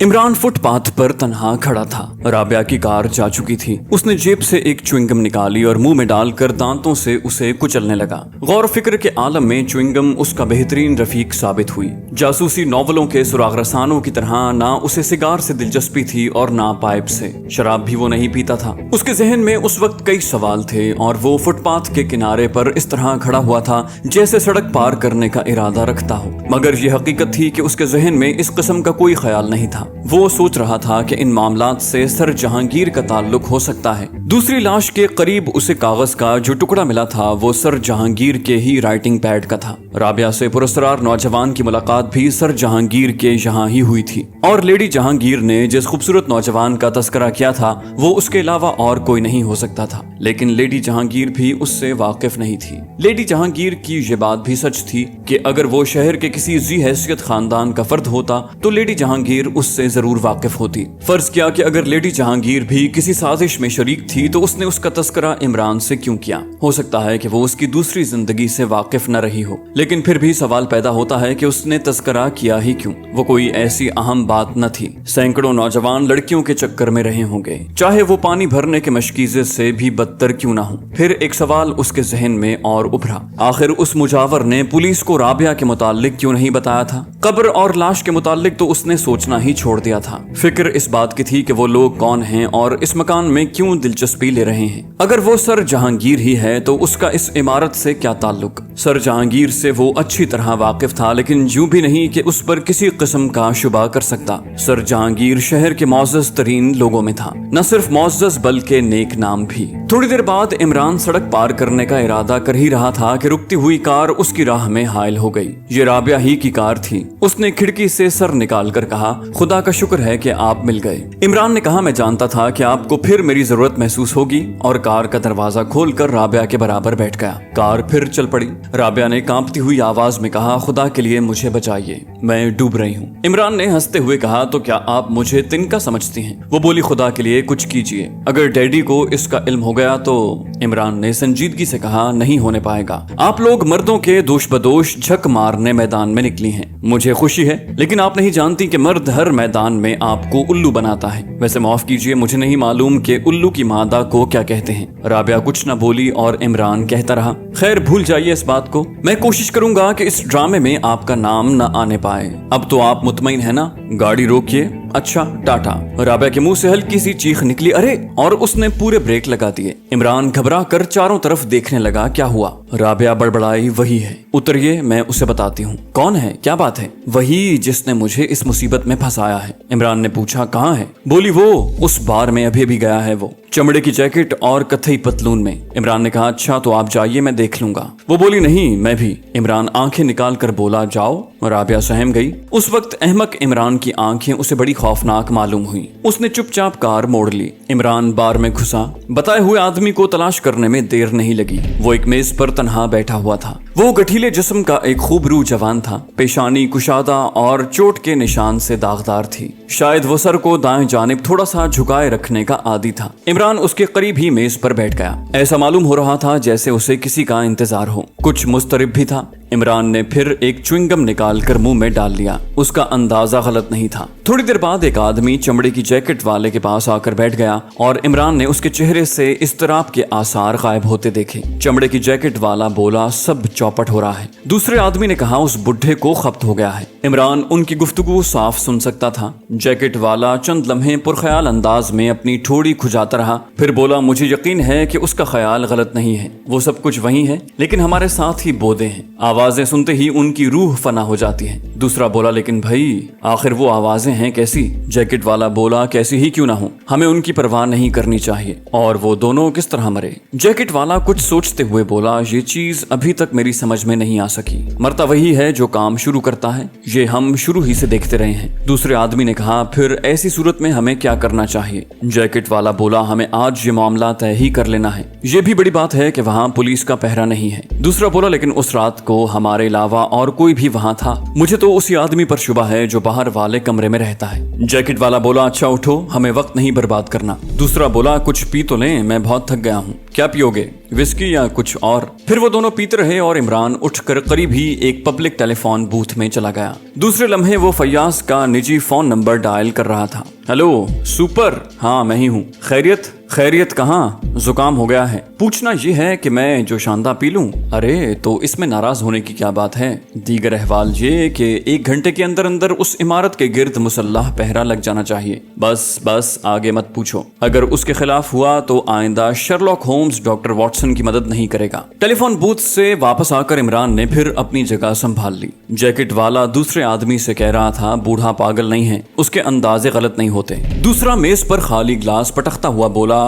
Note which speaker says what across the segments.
Speaker 1: Imran footpath पर तन्हा खड़ा था। राबिया की कार जा चुकी थी। उसने जेब से एक च्युइंगम निकाली और मुंह में डालकर दांतों से उसे कुचलने लगा। गौर फिक्र के आलम में च्युइंगम उसका बेहतरीन रफीक साबित हुई। जासूसी नॉवलों के सुराग रसानों की तरह ना उसे सिगार से दिलचस्पी थी और ना पाइप से। शराब भी वो नहीं पीता था। उसके जहन में उस वक्त कई सवाल थे और वो फुटपाथ के किनारे पर इस तरह खड़ा हुआ था जैसे सड़क पार करने का इरादा रखता हो, मगर ये हकीकत थी कि उसके जहन में इस किस्म का कोई ख्याल नहीं था। वो सोच रहा था कि इन मामलात से सर जहांगीर का ताल्लुक हो सकता है। दूसरी लाश के करीब उसे कागज का जो टुकड़ा मिला था वो सर जहांगीर के ही राइटिंग पैड का था। राबिया से पुरस्कार नौजवान की मुलाकात भी सर जहांगीर के यहाँ ही हुई थी और लेडी जहांगीर ने जिस खूबसूरत नौजवान का तस्करा किया था वो उसके अलावा और कोई नहीं हो सकता था। लेकिन लेडी जहांगीर भी उससे वाकिफ नहीं थी। लेडी जहांगीर की ये बात भी सच थी कि अगर वो शहर के किसी जी हैसियत खानदान का फर्द होता तो लेडी जहांगीर उससे जरूर वाकिफ होती। फर्ज किया कि अगर लेडी जहांगीर भी किसी साजिश में शरीक थी तो उसने उसका तस्करा इमरान से क्यों किया? हो सकता है कि वो उसकी दूसरी जिंदगी से वाकिफ न रही हो, लेकिन फिर भी सवाल पैदा होता है कि उसने तस्करा किया ही क्यों? वो कोई ऐसी अहम बात न थी। सैकड़ों नौजवान लड़कियों के चक्कर में रहे होंगे, चाहे वो पानी भरने के मशकीजे से भी बदतर क्यों ना हो। फिर एक सवाल उसके जहन में और उभरा, आखिर उस मुजावर ने पुलिस को राबिया के मुतालिक क्यों नहीं बताया था? कब्र और लाश के मुतालिक तो उसने सोचना ही छोड़ दिया था। फिक्र इस बात की थी कि वो लोग कौन हैं और इस मकान में क्यों दिलचस्पी ले रहे हैं। अगर वो सर जहांगीर ही है तो उसका इस इमारत से क्या ताल्लुक? सर जहांगीर से वो अच्छी तरह वाकिफ था, लेकिन यूं भी नहीं कि उस पर किसी किस्म का शुबा कर सकता। सर जहांगीर शहर के मोअज़्ज़ज़ तरीन लोगों में था, न सिर्फ मोअज़्ज़ज़ बल्कि नेक नाम भी। थोड़ी देर बाद इमरान सड़क पार करने का इरादा कर ही रहा था कि रुकती हुई कार उसकी राह में हायल हो गई। ये राबिया ही की कार थी। उसने खिड़की से सर निकाल कर कहा, खुदा का शुक्र है कि आप मिल गए। इमरान ने कहा, मैं जानता था कि आपको फिर मेरी जरूरत महसूस होगी, और कार का दरवाजा खोलकर राबिया के बराबर बैठ गया। कार फिर चल पड़ी। राबिया ने कांपती हुई आवाज में कहा, खुदा के लिए मुझे बचाइए, मैं डूब रही हूँ। इमरान ने हंसते हुए कहा, तो क्या आप मुझे तिनका समझती हैं? वो बोली, खुदा के लिए कुछ कीजिए, अगर डैडी को इसका इल्म हो गया तो। इमरान ने संजीदगी से कहा, नहीं होने पाएगा। आप लोग मर्दों के दोष बदोश झक मारने मैदान में निकली हैं। मुझे खुशी है, लेकिन आप नहीं जानती कि मर्द हर मैदान में आपको उल्लू बनाता है। वैसे माफ कीजिए, मुझे नहीं मालूम कि उल्लू की मादा को क्या कहते हैं। राबिया कुछ न बोली और इमरान कहता रहा, खैर भूल जाइए इस बात को। मैं कोशिश करूंगा कि इस ड्रामे में आपका नाम न आने पाए। अब तो आप मुतमईन है ना? गाड़ी रोकिए। अच्छा, टाटा। राबिया के मुंह से हल्की सी चीख निकली, अरे! और उसने पूरे ब्रेक लगा दिए। इमरान घबरा कर चारों तरफ देखने लगा, क्या हुआ? राबिया बड़बड़ाई, वही है, उतरिए, मैं उसे बताती हूँ। कौन है? क्या बात है? वही जिसने मुझे इस मुसीबत में फंसाया है। इमरान ने पूछा, कहाँ है? बोली, वो उस बार में अभी भी गया है, वो चमड़े की जैकेट और कथई पतलून में। इमरान ने कहा, अच्छा तो आप जाइए, मैं देख लूंगा। वो बोली, नहीं, मैं भी। इमरान आंखें निकाल कर बोला, जाओ। राबिया सहम गई। उस वक्त अहमक इमरान की आंखें उसे बड़ी खौफनाक मालूम हुई। उसने चुपचाप कार मोड़ ली। इमरान बार में घुसा। बताए हुए आदमी को तलाश करने में देर नहीं लगी। वो एक मेज पर तन्हा बैठा हुआ था। वो गठीले जिस्म का एक खूबरू जवान था। पेशानी कुशादा और चोट के निशान से दागदार थी। शायद वो सर को दाएं जानिब थोड़ा सा झुकाए रखने का आदी था। इमरान उसके करीब ही मेज पर बैठ गया। ऐसा मालूम हो रहा था जैसे उसे किसी का इंतजार हो। कुछ मुस्तरिब भी था। इमरान ने फिर एक च्युइंगम निकाल कर मुंह में डाल लिया। उसका अंदाजा गलत नहीं था। थोड़ी देर बाद एक आदमी चमड़े की जैकेट वाले के पास आकर बैठ गया और इमरान ने उसके चेहरे से इस्तराब के आसार गायब होते देखे। चमड़े की जैकेट वाला बोला, सब चौपट हो रहा है। दूसरे आदमी ने कहा, उस बुढ़े को खपत हो गया है। इमरान उनकी गुफ्तगू साफ सुन सकता था। जैकेट वाला चंद लम्हे पुरख्याल अंदाज में अपनी ठोड़ी खुजाता रहा, फिर बोला, मुझे यकीन है कि उसका ख्याल गलत नहीं है। वो सब कुछ वही है, लेकिन हमारे साथ ही बोदे हैं। आवाजें सुनते ही उनकी रूह फना हो जाती है। दूसरा बोला, लेकिन भाई आखिर वो आवाजें हैं कैसी? जैकेट वाला बोला, कैसी ही क्यों ना हो, हमें उनकी परवाह नहीं करनी चाहिए। और वो दोनों किस तरह मरे? जैकेट वाला कुछ सोचते हुए बोला, ये चीज अभी तक मेरी समझ में नहीं आ सकी। मरता वही है जो काम शुरू करता है, ये हम शुरू ही से देखते रहे हैं। दूसरे आदमी ने कहा, फिर ऐसी सूरत में हमें क्या करना चाहिए? जैकेट वाला बोला, हमें आज ये मामला तय ही कर लेना है। ये भी बड़ी बात है कि वहाँ पुलिस का पहरा नहीं है। दूसरा बोला, लेकिन उस रात को हमारे अलावा और कोई भी वहाँ था। मुझे तो उसी आदमी पर शुबा है जो बाहर वाले कमरे में रहता है। जैकेट वाला बोला, अच्छा उठो, हमें वक्त नहीं बर्बाद करना। दूसरा बोला, कुछ पी तो लें, मैं बहुत थक गया हूँ। क्या पियोगे, विस्की या कुछ और? फिर वो दोनों पीते रहे और इमरान उठकर करीब ही एक पब्लिक टेलीफोन बूथ में चला गया। दूसरे लम्हे वो फैयाज का निजी फोन नंबर डायल कर रहा था। हेलो सुपर, हाँ मैं ही हूँ। खैरियत? खैरियत कहाँ, जुकाम हो गया है। पूछना ये है कि मैं जो शानदा पी लूं? अरे तो इसमें नाराज होने की क्या बात है। दीगर अहवाल ये कि 1 घंटे के अंदर अंदर उस इमारत के गिर्द मुसल्लाह पहरा लग जाना चाहिए। बस आगे मत पूछो। अगर उसके खिलाफ हुआ तो आइंदा शर्लॉक होम्स डॉक्टर वॉटसन की मदद नहीं करेगा। टेलीफोन बूथ से वापस आकर इमरान ने फिर अपनी जगह संभाल ली। जैकेट वाला दूसरे आदमी से कह रहा था, बूढ़ा पागल नहीं है, उसके अंदाजे गलत नहीं होते। दूसरा मेज पर खाली ग्लास पटकता हुआ बोला,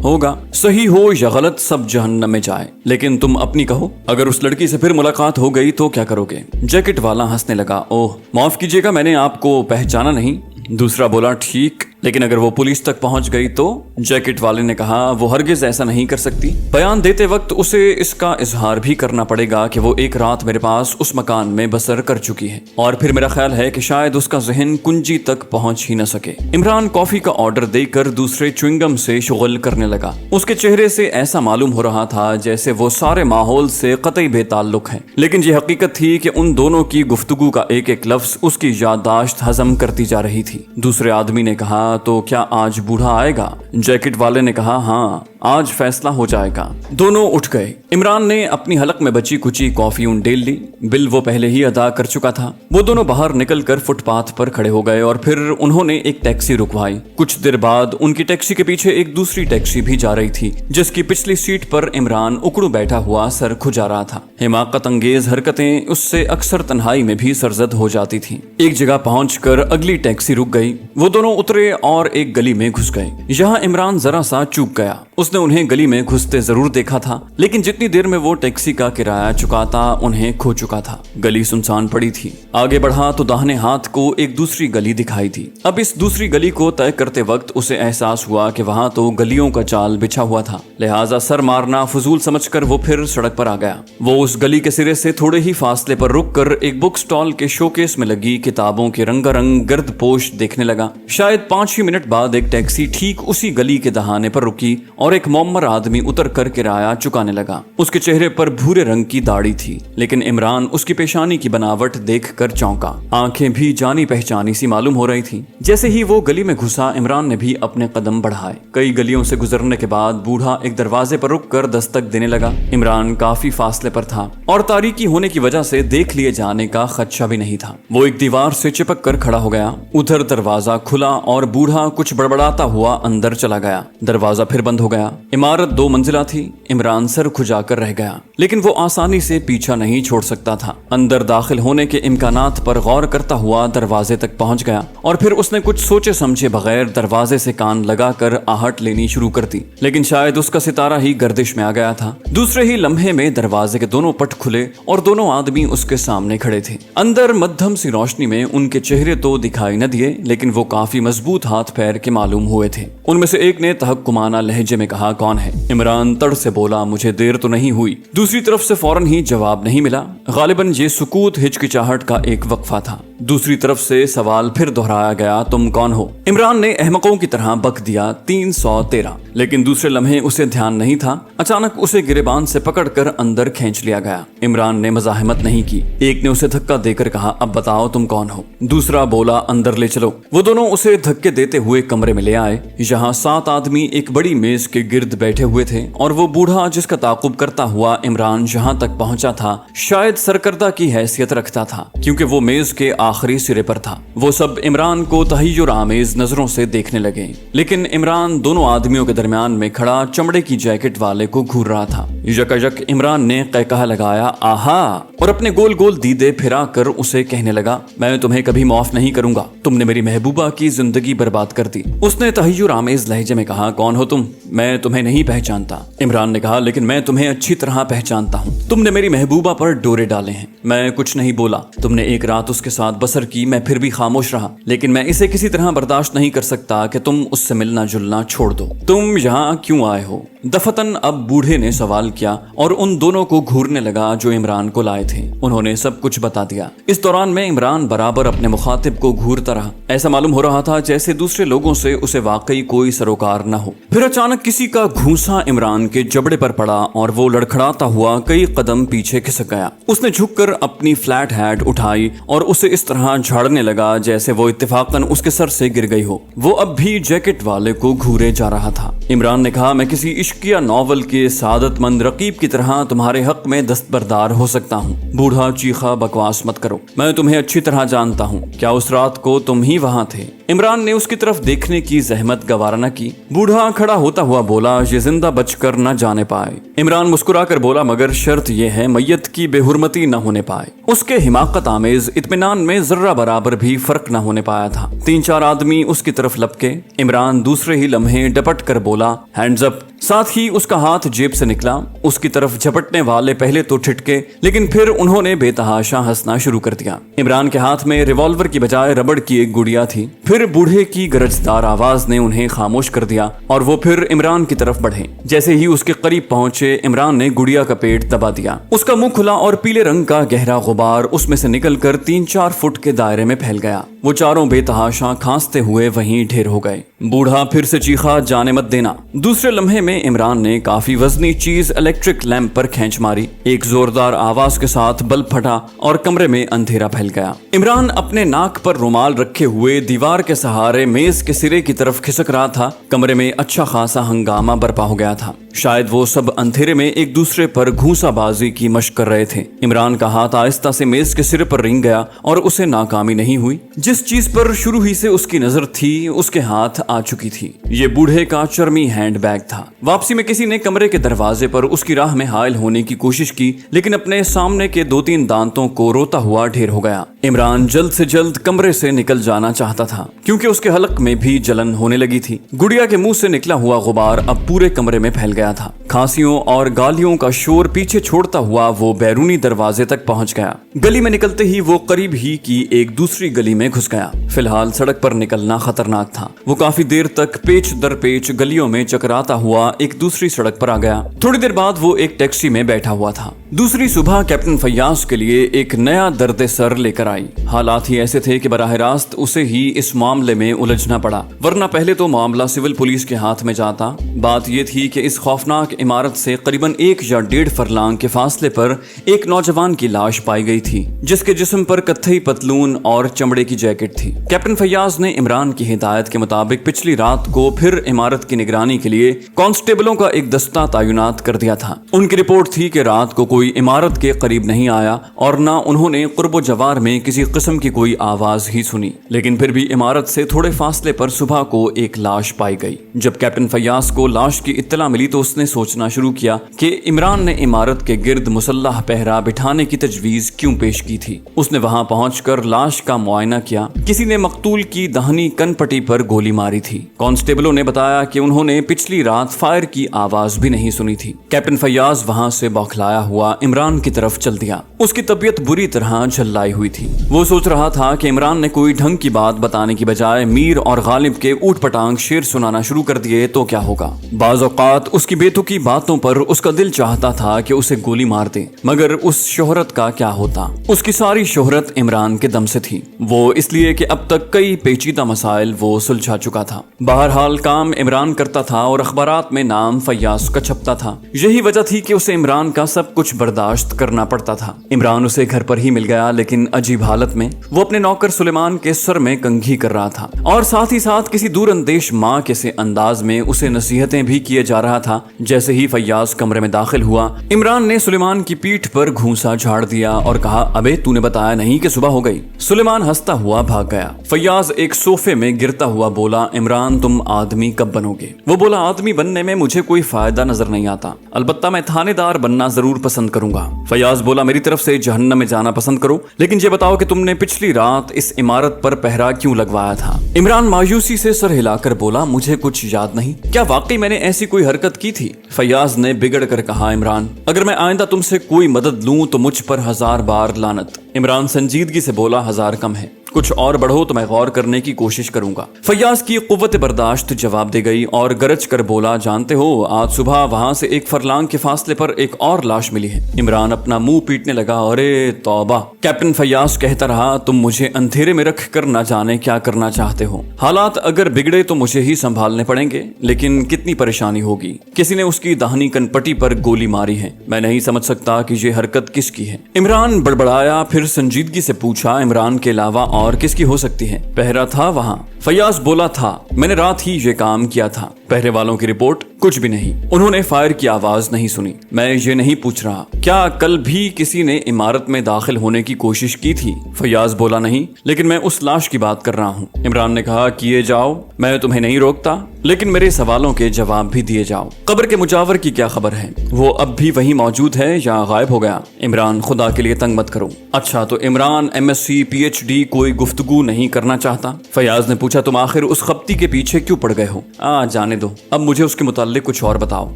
Speaker 1: होगा, सही हो या गलत सब जहन्नम में जाए, लेकिन तुम अपनी कहो। अगर उस लड़की से फिर मुलाकात हो गई तो क्या करोगे? जैकेट वाला हंसने लगा, ओह माफ कीजिएगा, मैंने आपको पहचाना नहीं। दूसरा बोला, ठीक, लेकिन अगर वो पुलिस तक पहुंच गई तो? जैकेट वाले ने कहा, वो हरगिज ऐसा नहीं कर सकती। बयान देते वक्त उसे इसका इजहार भी करना पड़ेगा कि वो एक रात मेरे पास उस मकान में बसर कर चुकी है, और फिर मेरा ख्याल है कि शायद उसका जहन कुंजी तक पहुंच ही न सके। इमरान कॉफी का ऑर्डर देकर दूसरे च्युइंगम से शुगल करने लगा। उसके चेहरे से ऐसा मालूम हो रहा था जैसे वो सारे माहौल से कतई बेताल्लुक है, लेकिन ये हकीकत थी कि उन दोनों की गुफ्तगू का एक एक लफ्ज उसकी याददाश्त हजम करती जा रही थी। दूसरे आदमी ने कहा, तो क्या आज बूढ़ा आएगा? जैकेट वाले ने कहा, हाँ आज फैसला हो जाएगा। दोनों उठ गए। इमरान ने अपनी हलक में बची कुची कॉफी उंडेल ली। बिल वो पहले ही अदा कर चुका था। वो दोनों बाहर निकलकर फुटपाथ पर खड़े हो गए और फिर उन्होंने एक टैक्सी रुकवाई। कुछ देर बाद उनकी टैक्सी के पीछे एक दूसरी टैक्सी भी जा रही थी, जिसकी पिछली सीट पर इमरान उकड़ू बैठा हुआ सर खुजा रहा था। हिमाकत अंगेज हरकतें उससे अक्सर तन्हाई में भी सरजद हो जाती थी। एक जगह पहुंचकर अगली टैक्सी रुक गई। वो दोनों उतरे और एक गली में घुस गए। यहाँ इमरान जरा सा चूक गया। उसने उन्हें गली में घुसते जरूर देखा था, लेकिन जितनी देर में वो टैक्सी का किराया चुकाता उन्हें खो चुका था। गली सुनसान पड़ी थी। आगे बढ़ा तो दाहिने हाथ को एक दूसरी गली दिखाई दी। अब इस दूसरी गली को तय करते वक्त उसे एहसास हुआ कि वहां तो गलियों का जाल बिछा हुआ था, लिहाजा सर मारना फजूल समझकर वो फिर सड़क पर आ गया। वो उस गली के सिरे से थोड़े ही फासले पर रुककर एक बुक स्टॉल के शोकेस में लगी किताबों के रंगारंग गर्द पोश देखने लगा। शायद 5 ही मिनट बाद एक टैक्सी ठीक उसी गली के दहाने पर रुकी और एक मोमर आदमी उतर कर किराया चुकाने लगा। उसके चेहरे पर भूरे रंग की दाढ़ी थी, लेकिन इमरान उसकी पेशानी की बनावट देखकर चौंका। आंखें भी जानी पहचानी सी मालूम हो रही थी। जैसे ही वो गली में घुसा, इमरान ने भी अपने कदम बढ़ाए। कई गलियों से गुजरने के बाद बूढ़ा एक दरवाजे पर रुककर दस्तक देने लगा। इमरान काफी फासले पर था और तारीकी होने की वजह से देख लिए जाने का खदशा भी नहीं था। वो एक दीवार से चिपक कर खड़ा हो गया। उधर दरवाजा खुला और बूढ़ा कुछ बड़बड़ाता हुआ अंदर चला गया। दरवाजा फिर बंद हो गया। इमारत 2 मंजिला थी। इमरान सर खुजाकर रह गया, लेकिन वो आसानी से पीछा नहीं छोड़ सकता था। अंदर दाखिल होने के इम्कानात पर गौर करता हुआ दरवाजे तक पहुंच गया और फिर उसने कुछ सोचे समझे बगैर दरवाजे से कान लगाकर आहट लेनी शुरू कर दी, लेकिन शायद उसका सितारा ही गर्दिश में आ गया था। दूसरे ही लम्हे में दरवाजे के दोनों पट खुले और दोनों आदमी उसके सामने खड़े थे। अंदर मध्यम सी रोशनी में उनके चेहरे तो दिखाई न दिए, लेकिन वो काफी मजबूत हाथ पैर के मालूम हुए थे। उनमें से एक ने तहक्कुमाना लहजे में कहा, कौन है? इमरान तड़ से बोला, मुझे देर तो नहीं हुई। दूसरी तरफ से फौरन ही जवाब नहीं मिला। गालिबन ये सुकूत हिचकिचाहट का एक वक्फा था। दूसरी तरफ से सवाल फिर दोहराया गया, तुम कौन हो? इमरान ने अहमकों की तरह बक दिया, 313। लेकिन दूसरे लम्हे उसे ध्यान नहीं था। अचानक उसे गिरेबान से पकड़कर अंदर खींच लिया गया। इमरान ने मजाहमत नहीं की। एक ने उसे धक्का देकर कहा, अब बताओ तुम कौन हो? दूसरा बोला, अंदर ले चलो। वो दोनों उसे धक्के देते हुए कमरे में ले आए। यहाँ 7 आदमी एक बड़ी मेज के गिर्द बैठे हुए थे और वो बूढ़ा जिसका ताकुब करता हुआ इमरान जहाँ तक पहुंचा था शायद सरकर्दा की हैसियत रखता था, क्योंकि वो मेज के आखिरी सिरे पर था। वो सब इमरान को तहय्युर आमेज नजरों से देखने लगे, लेकिन इमरान दोनों आदमियों के दरमियान में खड़ा चमड़े की जैकेट वाले को घूर रहा था। यकयक इमरान ने कहकहा लगाया, आहा, और अपने गोल गोल दीदे फिरा कर उसे कहने लगा, मैं तुम्हें कभी माफ नहीं करूंगा। तुमने मेरी महबूबा की जिंदगी बर्बाद कर दी। उसने तहय्युर आमेज लहजे में कहा, कौन हो तुम? मैं तुम्हें नहीं पहचानता। इमरान ने कहा, लेकिन मैं तुम्हें अच्छी तरह पहचानता हूँ। तुमने मेरी महबूबा पर डोरे डाले हैं। मैं कुछ नहीं बोला। तुमने एक रात उसके साथ बसर की मैं फिर भी खामोश रहा, लेकिन मैं इसे किसी तरह बर्दाश्त नहीं कर सकता कि तुम उससे मिलना जुलना छोड़ दो। तुम यहाँ क्यों आए हो? दफतन अब बूढ़े ने सवाल किया और उन दोनों को घूरने लगा जो इमरान को लाए थे। उन्होंने सब कुछ बता दिया। इस दौरान में इमरान बराबर अपने मुखातिब को घूरता रहा। ऐसा मालूम हो रहा था जैसे दूसरे लोगों से उसे वाकई कोई सरोकार न हो। फिर अचानक किसी का घूंसा इमरान के जबड़े पर पड़ा और वो लड़खड़ाता हुआ कई कदम पीछे खिसक गया। उसने झुककर अपनी फ्लैट हैट उठाई और उसे इस तरह झाड़ने लगा जैसे वो इत्तेफाकन उसके सर से गिर गई हो। वो अब भी जैकेट वाले को घूरे जा रहा था। इमरान ने कहा, मैं किसी इश्किया नॉवल के सादतमंद रकीब की तरह तुम्हारे हक में दस्तबरदार हो सकता हूँ। बूढ़ा चीखा, बकवास मत करो, मैं तुम्हें अच्छी तरह जानता हूँ। क्या उस रात को तुम ही वहाँ थे? इमरान ने उसकी तरफ देखने की जहमत गवारा न की। बूढ़ा खड़ा होता हुआ बोला, ये जिंदा बचकर न जाने पाए। इमरान मुस्कुराकर बोला, मगर शर्त यह है मैयत की बेहुरमती न होने पाए। उसके हिमाकत आमेज इत्मीनान में जर्रा बराबर भी फर्क न होने पाया था। 3-4 आदमी उसकी तरफ लपके। इमरान दूसरे ही लम्हे डपट कर बोला, हैंड्स अप। साथ ही उसका हाथ जेब से निकला। उसकी तरफ झपटने वाले पहले तो ठिठके, लेकिन फिर उन्होंने बेतहाशा हंसना शुरू कर दिया। इमरान के हाथ में रिवॉल्वर की बजाय रबड़ की एक गुड़िया थी। फिर बूढ़े की गरजदार आवाज ने उन्हें खामोश कर दिया और वो फिर इमरान की तरफ बढ़े। जैसे ही उसके करीब पहुंचे, इमरान ने गुड़िया का पेट दबा दिया। उसका मुंह खुला और पीले रंग का गहरा गुबार उसमें से निकलकर 3-4 फुट के दायरे में फैल गया। वो चारों बेतहाशा खांसते हुए वहीं ढेर हो गए। बूढ़ा फिर से चीखा, जाने मत देना। दूसरे लम्हे में इमरान ने काफी वजनी चीज इलेक्ट्रिक लैंप पर खींच मारी। एक जोरदार आवाज के साथ बल्ब फटा और कमरे में अंधेरा फैल गया। इमरान अपने नाक पर रुमाल रखे हुए दीवार के सहारे मेज के सिरे की तरफ खिसक रहा था। कमरे में अच्छा खासा हंगामा बरपा हो गया था। शायद वो सब अंधेरे में एक दूसरे पर घूंसाबाजी की मशक कर रहे थे। इमरान का हाथ आहिस्ता से मेज के सिरे पर रेंग गया और उसे नाकामी नहीं हुई। जिस चीज पर शुरू ही से उसकी नजर थी उसके हाथ आ चुकी थी। ये बूढ़े का चर्मी हैंडबैग था। वापसी में किसी ने कमरे के दरवाजे पर उसकी राह में हायल होने की कोशिश की, लेकिन अपने सामने के 2-3 दांतों को रोता हुआ ढेर हो गया। इमरान जल्द से जल्द कमरे से निकल जाना चाहता था, क्योंकि उसके हलक में भी जलन होने लगी थी। गुड़िया के मुंह से निकला हुआ गुबार अब पूरे कमरे में फैल गया था। खांसियों और गालियों का शोर पीछे छोड़ता हुआ वो बैरूनी दरवाजे तक पहुंच गया। गली में निकलते ही वो करीब ही की एक दूसरी गली में घुस गया। फिलहाल सड़क पर निकलना खतरनाक था। वो काफी देर तक पेच दर पेच गलियों में चकराता हुआ एक दूसरी सड़क पर आ गया। थोड़ी देर बाद वो एक टैक्सी में बैठा हुआ था। दूसरी सुबह कैप्टन फैयाज के लिए एक नया दर्द सर लेकर आई। हालात ही ऐसे थे कि बराह रास्त उसे ही इस मामले में उलझना पड़ा, वरना पहले तो मामला सिविल पुलिस के हाथ में जाता। बात ये थी कि इस खौफनाक इमारत से करीबन 1 या 1.5 फरलांग के फासले पर एक नौजवान की लाश पाई गई थी, जिसके जिस्म पर कत्थई पतलून और चमड़े की जैकेट थी। कैप्टन फैयाज ने इमरान की हिदायत के मुताबिक पिछली रात को फिर इमारत की निगरानी के लिए कांस्टेबलों का एक दस्ता तैनात कर दिया था। उनकी रिपोर्ट थी कि रात को कोई इमारत के करीब नहीं आया और न उन्होंने कुर्बो जवार में किसी किस्म की कोई आवाज ही सुनी। लेकिन फिर भी इमारत से थोड़े फासले पर सुबह को एक लाश पाई गई। जब कैप्टन फैयाज को लाश की इत्तला मिली तो उसने सोचना शुरू किया कि इमरान ने इमारत के गिर्द मुसल्लह पहरा बिठाने की तजवीज क्यों पेश की थी। उसने वहां पहुंचकर लाश का मुआयना किया। किसी ने मकतूल की दाहिनी कनपट्टी पर गोली मारी थी। कांस्टेबलों ने बताया कि उन्होंने पिछली रात फायर की आवाज भी नहीं सुनी थी। कैप्टन फैयाज वहां से बौखलाया हुआ इमरान की तरफ चल दिया। उसकी तबीयत बुरी तरह झल्लाई हुई थी। वो सोच रहा था कि इमरान ने कोई ढंग की बात बताने की बजाय मीर और गालिब के ऊट पटांग शेर सुनाना शुरू कर दिए तो क्या होगा। बाज़ औक़ात उसकी बेतुकी बातों पर उसका दिल चाहता था कि उसे गोली मार दे, मगर उस शोहरत का क्या होता। उसकी सारी शोहरत इमरान के दम से थी। वो इसलिए कि अब तक कई पेचीदा मसाइल वो सुलझा चुका था। बहरहाल काम इमरान करता था और अखबारात में नाम फैयाज का छपता था। यही वजह थी कि उसे इमरान का सब कुछ बर्दाश्त करना पड़ता था। इमरान उसे घर पर ही मिल गया, लेकिन अजीब हालत में। वो अपने नौकर सुलेमान के सर में कंघी कर रहा था और साथ ही साथ किसी दूरअंदेश माँ के से अंदाज में उसे नसीहतें भी किए जा रहा था। जैसे ही फैयाज कमरे में दाखिल हुआ, इमरान ने सुलेमान की पीठ पर घूंसा झाड़ दिया और कहा, अबे तूने बताया नहीं कि सुबह हो गई। सुलेमान हंसता हुआ भाग गया। फैयाज एक सोफे में गिरता हुआ बोला, इमरान तुम आदमी कब बनोगे? वो बोला, आदमी बनने में मुझे कोई फायदा नजर नहीं आता, अलबत्ता मैं थानेदार बनना जरूर पसंद करूंगा। फैयाज बोला, मेरी तरफ से जहन्नम में जाना पसंद करो, लेकिन ये बताओ कि तुमने पिछली रात इस इमारत पर पहरा क्यों लगवाया था? इमरान मायूसी से सर हिलाकर बोला, मुझे कुछ याद नहीं। क्या वाकई मैंने ऐसी कोई हरकत की थी? फैयाज ने बिगड़ कर कहा, इमरान अगर मैं आइंदा तुमसे कोई मदद लूं तो मुझ पर 1000 बार लानत। इमरान संजीदगी से बोला 1000 कम है, कुछ और बढ़ो तो मैं गौर करने की कोशिश करूंगा। फैयाज की कुव्वत बर्दाश्त जवाब दे गई और गरज कर बोला, जानते हो आज सुबह वहां से एक फरलांग के फासले पर एक और लाश मिली है। इमरान अपना मुंह पीटने लगा, अरे तौबा। कैप्टन फैयाज कहता रहा, तुम मुझे अंधेरे में रख कर न जाने क्या करना चाहते हो। हालात अगर बिगड़े तो मुझे ही संभालने पड़ेंगे, लेकिन कितनी परेशानी होगी। किसी ने उसकी दाहिनी कनपटी पर गोली मारी है, मैं नहीं समझ सकता कि ये हरकत किसकी है। इमरान बड़बड़ाया, फिर संजीदगी से पूछा, इमरान के अलावा और किसकी हो सकती है? पहरा था वहां। फैयाज बोला, था, मैंने रात ही ये काम किया था। पहरे वालों की रिपोर्ट? कुछ भी नहीं, उन्होंने फायर की आवाज नहीं सुनी। मैं ये नहीं पूछ रहा, क्या कल भी किसी ने इमारत में दाखिल होने की कोशिश की थी? फैयाज बोला, नहीं, लेकिन मैं उस लाश की बात कर रहा हूँ। इमरान ने कहा, किए जाओ, मैं तुम्हें नहीं रोकता, लेकिन मेरे सवालों के जवाब भी दिए जाओ। कब्र के मुजावर की क्या खबर है? वो अब भी वहीं मौजूद है या गायब हो गया? इमरान, खुदा के लिए तंग मत करो। अच्छा, तो इमरान MSc PhD कोई गुफ्तगू नहीं करना चाहता? फैयाज ने पूछा, तुम आखिर उस खप्ती के पीछे क्यों पड़ गए हो? जाने दो, अब मुझे उसके मुताल्लिक कुछ और बताओ।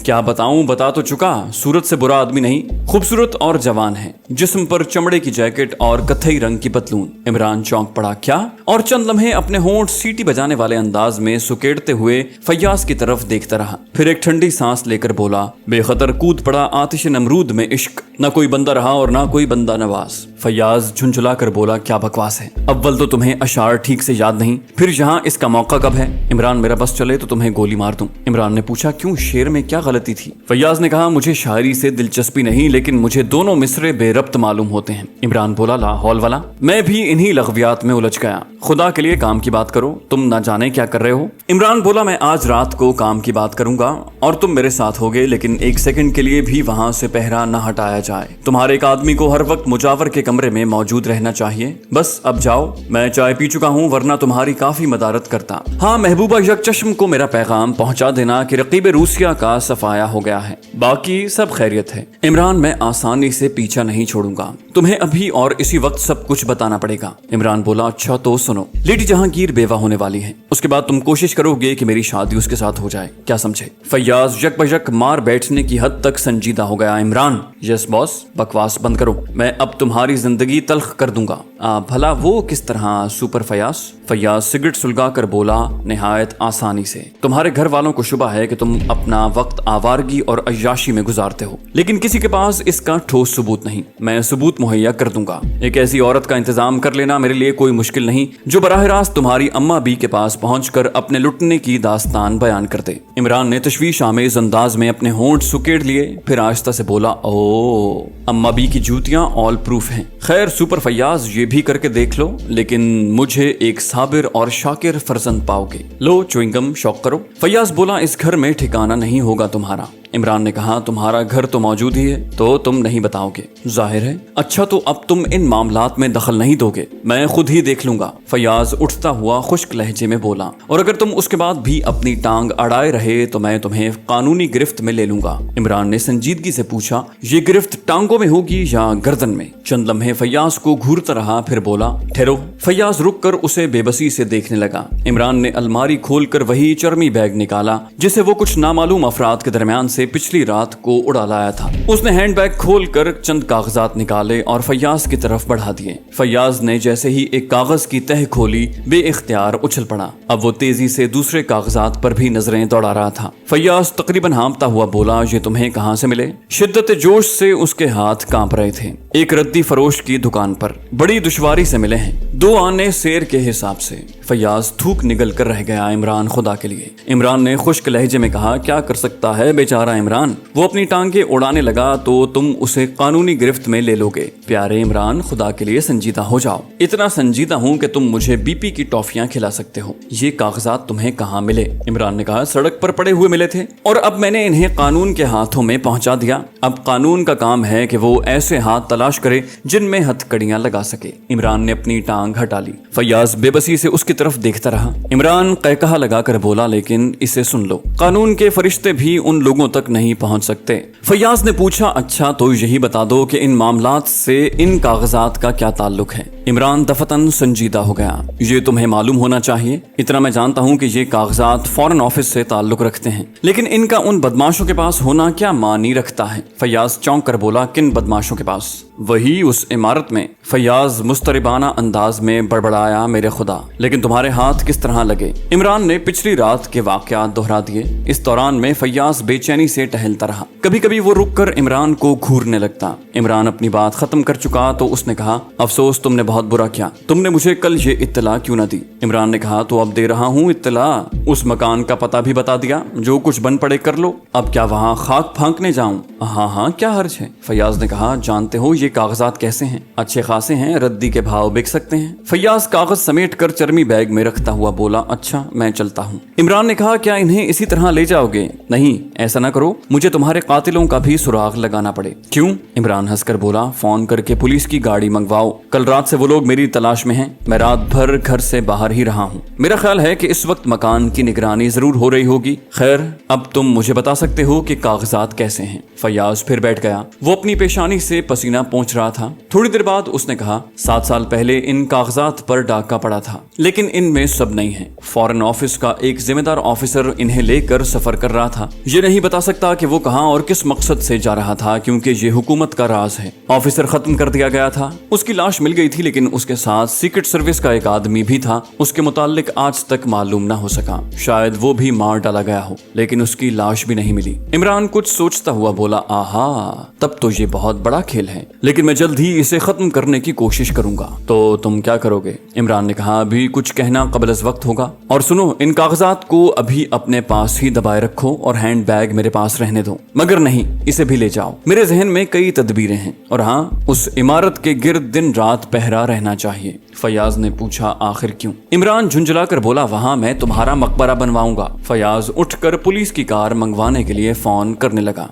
Speaker 1: क्या बताऊं? बता तो चुका, सूरत से बुरा आदमी नहीं, खूबसूरत और जवान है, जिस्म पर चमड़े की जैकेट और कत्थई रंग की पतलून। इमरान चौंक पड़ा, क्या? और चंद लम्हे अपने होंठ सीटी बजाने वाले अंदाज में सुकेड़ते हुए फैयाज की तरफ देखता रहा, फिर एक ठंडी सांस लेकर बोला, बेखतर कूद पड़ा आतिश नमरूद में इश्क, न कोई बंदा रहा और ना कोई बंदा नवाज। फैयाज झुंझुला कर बोला, क्या बकवास है, अव्वल तो तुम्हें अशार ठीक से याद नहीं, फिर यहाँ इसका मौका कब है? इमरान, मेरा बस चले तो तुम्हें गोली मार दूं। इमरान ने पूछा, क्यों, शेर में क्या गलती थी? फैयाज ने कहा, मुझे शायरी से दिलचस्पी नहीं, लेकिन मुझे दोनों मिसरे बेरब्त मालूम होते हैं। इमरान बोला, लाहौल वाला, मैं भी इन्हीं लग़वियात में उलझ गया। खुदा के लिए काम की बात करो, तुम ना जाने क्या कर रहे हो। इमरान बोला, मैं आज रात को काम की बात करूंगा और तुम मेरे साथ होगे, लेकिन एक सेकंड के लिए भी वहां से पहरा न हटाया जाए। तुम्हारे एक आदमी को हर वक्त मुजावर के कमरे में मौजूद रहना चाहिए। बस अब जाओ, मैं चाय पी चुका हूँ, वरना तुम्हारी काफी मदारत करता। हाँ, महबूबा यकचश्म को मेरा पैगाम पहुंचा देना कि रकीब रूसिया का सफाया हो गया है, बाकी सब खैरियत है। इमरान, मैं आसानी से पीछा नहीं छोड़ूंगा, तुम्हें अभी और इसी वक्त सब कुछ बताना पड़ेगा। इमरान बोला, अच्छा तो सुनो, लेडी जहांगीर बेवा होने वाली है, उसके बाद तुम कोशिश करोगे कि मेरी शादी उसके साथ हो जाए, क्या समझे? फैयाज यक बयक मार बैठने की हद तक संजीदा हो गया। इमरान, यस बॉस, बकवास बंद करो, मैं अब तुम्हारी जिंदगी तल्ख कर दूंगा। भला वो किस तरह? सुपर फैयाज। फैयाज सिगरेट सुलगा कर बोला, निहायत आसानी से। तुम्हारे घर वालों को शुबा है कि तुम अपना वक्त आवारगी और अय्याशी में गुजारते हो, लेकिन किसी के पास इसका ठोस सबूत नहीं। मैं सबूत मुहैया कर दूंगा। एक ऐसी औरत का इंतजाम कर लेना मेरे लिए कोई मुश्किल नहीं, जो बराह रास्त तुम्हारी अम्मा बी के पास पहुंचकर अपने लुटने की दास्तान बयान कर दे। इमरान ने तशवीश आमेज अंदाज में अपने होंठ सुकेड़ लिए, फिर आहिस्ता से बोला, ओ, अम्मा बी की जूतियां ऑल प्रूफ हैं। खैर सुपर फैयाज, ये भी करके देख लो, लेकिन मुझे एक साबिर और शाकिर फर्जंद पाओगे। लो च्युइंगम शौक करो। फैयाज बोला, इस घर में ठिकाना नहीं होगा तुम्हारा। इमरान ने कहा, तुम्हारा घर तो मौजूद ही है, तो तुम नहीं बताओगे, जाहिर है। अच्छा, तो अब तुम इन मामलात में दखल नहीं दोगे, मैं खुद ही देख लूंगा। फैयाज उठता हुआ खुश्क लहजे में बोला, और अगर तुम उसके बाद भी अपनी टांग अड़ाए रहे तो मैं तुम्हें कानूनी गिरफ्त में ले लूंगा। इमरान ने संजीदगी से पूछा, ये गिरफ्त टांगों में होगी या गर्दन में? चंद लम्हे फैयाज को घूरता रहा, फिर बोला, ठहरो। फैयाज रुक कर उसे बेबसी से देखने लगा। इमरान ने अलमारी खोलकर वही चर्मी बैग निकाला जिसे वो कुछ नामालूम अफराद के दरमियान से पिछली रात को उड़ा लाया था। उसने हैंडबैग खोलकर चंद कागजात निकाले और फैयाज की तरफ बढ़ा दिए। फैयाज ने जैसे ही एक कागज की तह खोली, बेइख्तियार उछल पड़ा। अब वो तेजी से दूसरे कागजात पर भी नजरें दौड़ा रहा था। फैयाज तकरीबन हाँफता हुआ बोला, ये तुम्हें कहाँ से मिले? शिद्दत जोश से उसके हाथ कांप रहे थे। एक रद्दी फरोश की दुकान पर, बड़ी दुश्वारी से मिले हैं, 2 आने शेर के हिसाब से। फैयाज थूक निगल कर रह गया। इमरान, खुदा के लिए। इमरान ने खुश्क लहजे में कहा, क्या कर सकता है बेचारा इमरान, वो अपनी टांगे उड़ाने लगा तो तुम उसे कानूनी गिरफ्त में ले लोगे। प्यारे इमरान, खुदा के लिए संजीदा हो जाओ। इतना संजीदा हूँ कि तुम मुझे BP की टॉफियां खिला सकते हो। ये कागजात तुम्हें कहाँ मिले? इमरान ने कहा, सड़क पर पड़े हुए मिले थे और अब मैंने इन्हें कानून के हाथों में पहुंचा दिया। अब कानून का काम है कि वो ऐसे हाथ तलाश करे जिनमें हथकड़ियां लगा सके। इमरान ने अपनी टांग हटा ली। फैयाज बेबसी से उसकी तरफ देखता रहा। इमरान कहकहा लगाकर बोला, लेकिन इसे सुन लो, कानून के फरिश्ते भी उन लोगों तक नहीं पहुंच सकते। फैयाज ने पूछा, अच्छा तो यही बता दो कि इन मामलात से इन कागजात का क्या ताल्लुक है? इमरान दफतन संजीदा हो गया। ये तुम्हें मालूम होना चाहिए। इतना मैं जानता हूँ कि ये कागजात फॉरेन ऑफिस से ताल्लुक रखते हैं, लेकिन इनका उन बदमाशों के पास होना क्या मानी रखता है? फयाज चौंक कर बोला, किन बदमाशों के पास? वही उस इमारत में। फयाज मुस्तरिबाना अंदाज में बड़बड़ाया, मेरे खुदा, लेकिन तुम्हारे हाथ किस तरह लगे? इमरान ने पिछली रात के वाकयात दोहरा दिए। इस दौरान में फयाज बेचैनी से टहलता रहा। कभी कभी वो रुककर इमरान को घूरने लगता। इमरान अपनी बात खत्म कर चुका तो उसने कहा, अफसोस, तुमने बहुत बुरा किया। तुमने मुझे कल ये इत्तला क्यों न दी? इमरान ने कहा, तो अब दे रहा हूँ इत्तला। उस मकान का पता भी बता दिया। जो कुछ बन पड़े कर लो। अब क्या वहाँ खाक फांकने जाऊं? हाँ, क्या हर्ज है? फयाज ने कहा, जानते हो ये कागजात कैसे हैं? अच्छे खासे हैं, रद्दी के भाव बिक सकते हैं। फयाज कागज समेट कर चर्मी बैग में रखता हुआ बोला, अच्छा, मैं चलता हूँ। इमरान ने कहा, क्या इन्हें इसी तरह ले जाओगे? नहीं, ऐसा ना करो, मुझे तुम्हारे कातिलों का भी सुराग लगाना पड़े। क्यों? इमरान हंसकर बोला, फोन करके पुलिस की गाड़ी मंगवाओ। कल रात से वो लोग मेरी तलाश में हैं। मैं रात भर घर से बाहर ही रहा हूँ। मेरा ख्याल है कि इस वक्त मकान की निगरानी जरूर हो रही होगी। खैर, अब तुम मुझे बता सकते हो कि कागजात कैसे हैं? फयाज फिर बैठ गया। वो अपनी पेशानी से पसीना पोंछ रहा था। थोड़ी देर बाद उसने कहा, 7 साल पहले इन कागजात पर डाका पड़ा था, लेकिन इनमें सब नहीं है। फॉरेन ऑफिस का एक जिम्मेदार ऑफिसर इन्हें लेकर सफर कर रहा था। ये नहीं बता सकता कि वो कहाँ और किस मकसद से जा रहा था, क्योंकि ये हुकूमत का राज है। ऑफिसर खत्म कर दिया गया था। उसकी लाश मिल गई थी, लेकिन उसके साथ सीक्रेट सर्विस का एक आदमी भी था। उसके मुतालिक आज तक मालूम ना हो सका। शायद वो भी मार डाला गया हो, लेकिन उसकी लाश भी नहीं मिली। इमरान कुछ सोचता हुआ बोला, आहा, तब तो ये बहुत बड़ा खेल है, लेकिन मैं जल्द ही इसे खत्म करने की कोशिश करूंगा। तो तुम क्या करोगे? इमरान ने कहा, अभी कुछ कहना कबल अज़ वक्त होगा। और सुनो, इन कागजात को अभी अपने पास ही दबाए रखो और हैंड बैग मेरे पास रहने दो। मगर नहीं, इसे भी ले जाओ। मेरे जहन में कई तदबीरें हैं। और हाँ, उस इमारत के गिर्द दिन रात पहरा रहना चाहिए। फयाज ने पूछा, आखिर क्यों? इमरान झुंझला कर बोला, वहां मैं तुम्हारा मकबरा बनवाऊंगा। फयाज उठकर पुलिस की कार मंगवाने के लिए फोन करने लगा।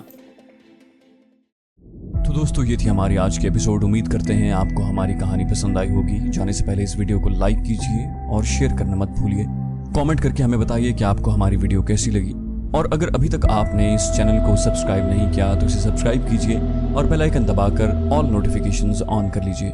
Speaker 1: तो दोस्तों, ये थी हमारी आज की एपिसोड। उम्मीद करते हैं आपको हमारी कहानी पसंद आई होगी। जाने से पहले इस वीडियो को लाइक कीजिए और शेयर करना मत भूलिए। कमेंट करके हमें बताइए कि आपको हमारी वीडियो कैसी लगी। और अगर अभी तक आपने इस चैनल को सब्सक्राइब नहीं किया तो इसे सब्सक्राइब कीजिए और बेल आइकन दबाकर ऑल नोटिफिकेशंस ऑन कर लीजिए।